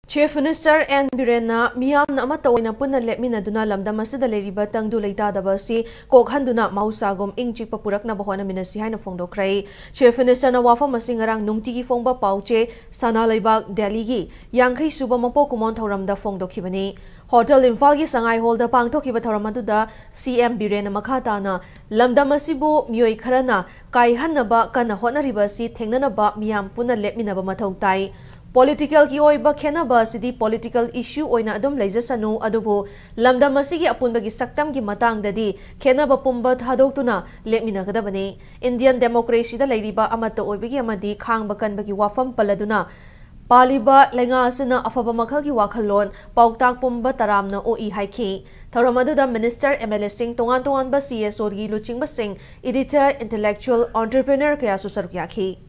Chief Minister N. Birena Miyamna amata oina punna lepminaduna lamdam asida leriba tangdu leitadaba si kokhanduna mausagom ingchikpa puraknaba honaminasi haina fongdokrai. Chief Minister na wafam asi ngarang nungtigi fongba pauche sana leibak Delhi gi yangkhai suba mapo kumon thoramda fongdokhibani. Hotel Imphal gi Sangai Hall da pangthokiba thoramatuda CM Birena makhatana lamdam asibu miyoi kharana kai hannaba kana honariba si thengnanaba miyam punna lepminaba mathau tai. Political ki oiba khenaba sidi political issue oina adum leijasanu adubu lamdam asigi apunbagi saktam gi matang dadi khenaba pumba thadoktuna lepminagadabani. Indian democracy da leiriba amata oibagi amadi khangba kanbagi wafam paladuna paliba lenga asina afaba makhal gi wakhalon pauktak pumba taramna oi haiki. Thoramaduda Minister MLA Singh tongan ba CSO gi luchingba Singh editor intellectual entrepreneur kaya susarkyakhi.